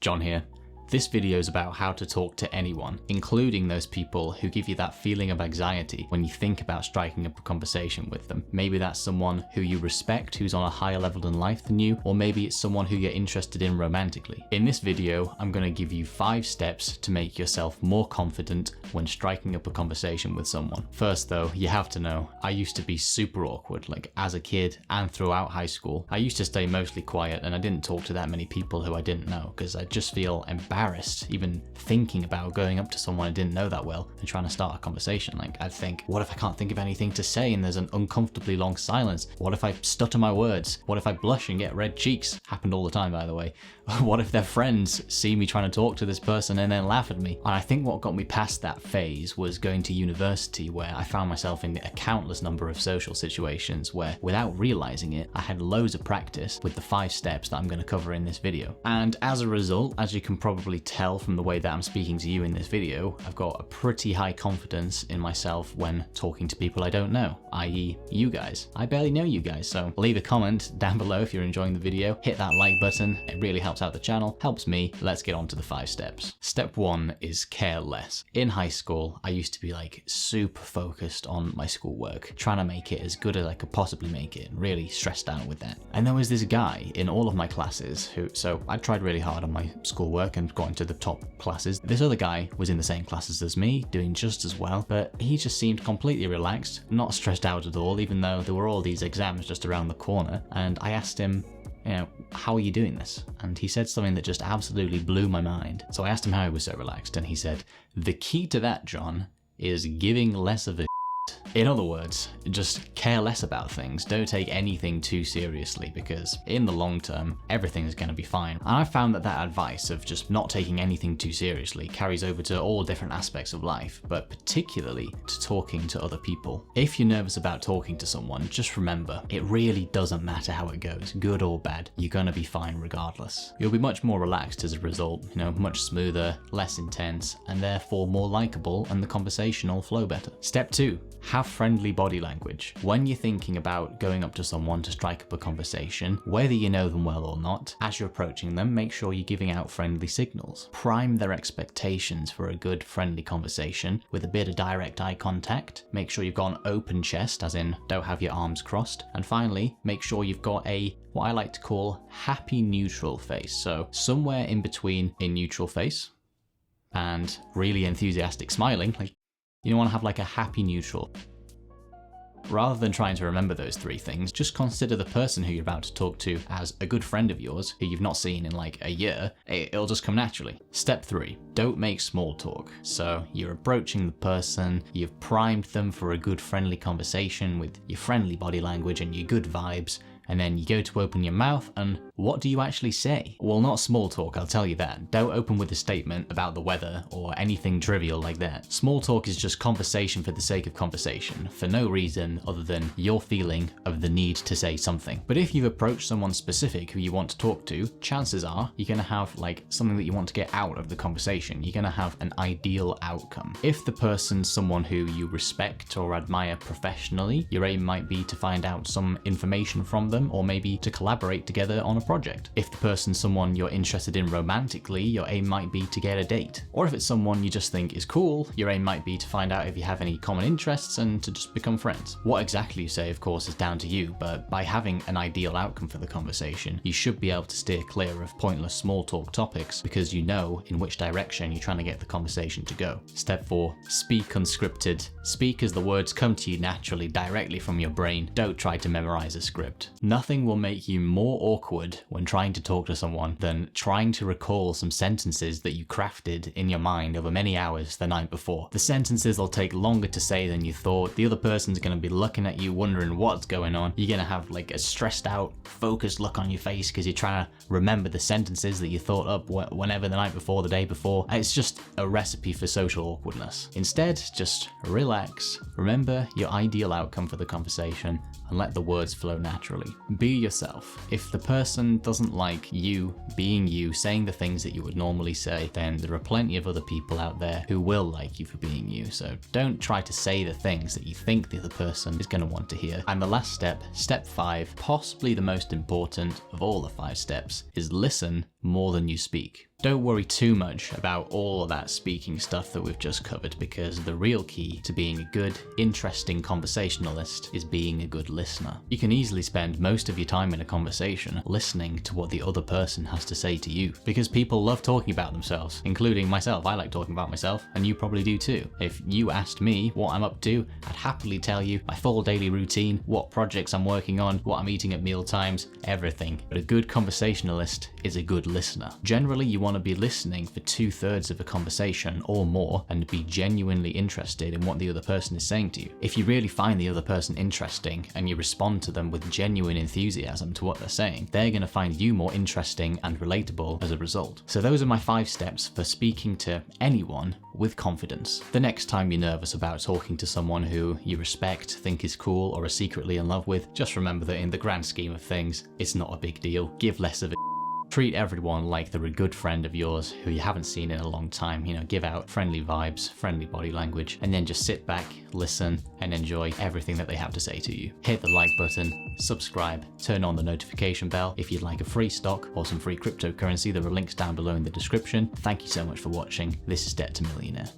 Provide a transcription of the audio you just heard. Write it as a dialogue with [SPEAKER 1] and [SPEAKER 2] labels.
[SPEAKER 1] John here. This video is about how to talk to anyone, including those people who give you that feeling of anxiety when you think about striking up a conversation with them. Maybe that's someone who you respect, who's on a higher level in life than you, or maybe it's someone who you're interested in romantically. In this video, I'm going to give you 5 steps to make yourself more confident when striking up a conversation with someone. First though, you have to know, I used to be super awkward, like as a kid and throughout high school. I used to stay mostly quiet and I didn't talk to that many people who I didn't know because I just feel embarrassed even thinking about going up to someone I didn't know that well and trying to start a conversation. Like I'd think, what if I can't think of anything to say and there's an uncomfortably long silence? What if I stutter my words? What if I blush and get red cheeks? Happened all the time, by the way. What if their friends see me trying to talk to this person and then laugh at me? And I think what got me past that phase was going to university, where I found myself in a countless number of social situations where, without realizing it, I had loads of practice with the 5 steps that I'm going to cover in this video. And as a result, as you can probably tell from the way that I'm speaking to you in this video, I've got a pretty high confidence in myself when talking to people I don't know, i.e. you guys. I barely know you guys, so leave a comment down below if you're enjoying the video, hit that like button, it really helps out the channel, helps me. Let's get on to the 5 steps. Step 1 is care less. In high school, I used to be like super focused on my schoolwork, trying to make it as good as I could possibly make it, and really stressed out with that. And there was this guy in all of my classes so I tried really hard on my schoolwork and got into the top classes. This other guy was in the same classes as me, doing just as well, but he just seemed completely relaxed, not stressed out at all, even though there were all these exams just around the corner. And I asked him, how are you doing this? And he said something that just absolutely blew my mind. So I asked him how he was so relaxed, and he said, the key to that, John, is giving less of a In other words, just care less about things. Don't take anything too seriously, because in the long term, everything's going to be fine. And I found that advice of just not taking anything too seriously carries over to all different aspects of life, but particularly to talking to other people. If you're nervous about talking to someone, just remember, it really doesn't matter how it goes, good or bad. You're going to be fine regardless. You'll be much more relaxed as a result, much smoother, less intense, and therefore more likable, and the conversation will flow better. Step 2. Have friendly body language. When you're thinking about going up to someone to strike up a conversation, whether you know them well or not, as you're approaching them, make sure you're giving out friendly signals. Prime their expectations for a good friendly conversation with a bit of direct eye contact. Make sure you've got an open chest, as in don't have your arms crossed. And finally, make sure you've got what I like to call happy neutral face. So somewhere in between a neutral face and really enthusiastic smiling. You want to have like a happy neutral. Rather than trying to remember those 3 things, just consider the person who you're about to talk to as a good friend of yours who you've not seen in like a year. It'll just come naturally. Step 3, don't make small talk. So you're approaching the person, you've primed them for a good friendly conversation with your friendly body language and your good vibes, and then you go to open your mouth, and what do you actually say? Well, not small talk, I'll tell you that. Don't open with a statement about the weather or anything trivial like that. Small talk is just conversation for the sake of conversation, for no reason other than your feeling of the need to say something. But if you've approached someone specific who you want to talk to, chances are you're gonna have like something that you want to get out of the conversation. You're gonna have an ideal outcome. If the person's someone who you respect or admire professionally, your aim might be to find out some information from them, or maybe to collaborate together on a project. If the person's someone you're interested in romantically, your aim might be to get a date. Or if it's someone you just think is cool, your aim might be to find out if you have any common interests and to just become friends. What exactly you say, of course, is down to you, but by having an ideal outcome for the conversation, you should be able to steer clear of pointless small talk topics because you know in which direction you're trying to get the conversation to go. Step 4, speak unscripted. Speak as the words come to you naturally, directly from your brain. Don't try to memorize a script. Nothing will make you more awkward when trying to talk to someone than trying to recall some sentences that you crafted in your mind over many hours the night before. The sentences will take longer to say than you thought. The other person's going to be looking at you wondering what's going on. You're going to have like a stressed out, focused look on your face because you're trying to remember the sentences that you thought up whenever the night before, the day before. It's just a recipe for social awkwardness. Instead, just relax, remember your ideal outcome for the conversation, and let the words flow naturally. Be yourself. If the person doesn't like you being you, saying the things that you would normally say, then there are plenty of other people out there who will like you for being you. So don't try to say the things that you think the other person is going to want to hear. And the last step, step 5, possibly the most important of all the 5 steps, is listen more than you speak. Don't worry too much about all of that speaking stuff that we've just covered, because the real key to being a good, interesting conversationalist is being a good listener. You can easily spend most of your time in a conversation listening to what the other person has to say to you, because people love talking about themselves, including myself. I like talking about myself, and you probably do too. If you asked me what I'm up to, I'd happily tell you my full daily routine, what projects I'm working on, what I'm eating at meal times, everything. But a good conversationalist is a good listener. Generally, you want to be listening for 2/3 of a conversation or more and be genuinely interested in what the other person is saying to you. If you really find the other person interesting and you respond to them with genuine enthusiasm to what they're saying, they're going to find you more interesting and relatable as a result. So those are my 5 steps for speaking to anyone with confidence. The next time you're nervous about talking to someone who you respect, think is cool, or are secretly in love with, just remember that in the grand scheme of things, it's not a big deal. Give less of a treat everyone like they're a good friend of yours who you haven't seen in a long time. Give out friendly vibes, friendly body language, and then just sit back, listen, and enjoy everything that they have to say to you. Hit the like button, subscribe, turn on the notification bell. If you'd like a free stock or some free cryptocurrency, there are links down below in the description. Thank you so much for watching. This is Debt to Millionaire.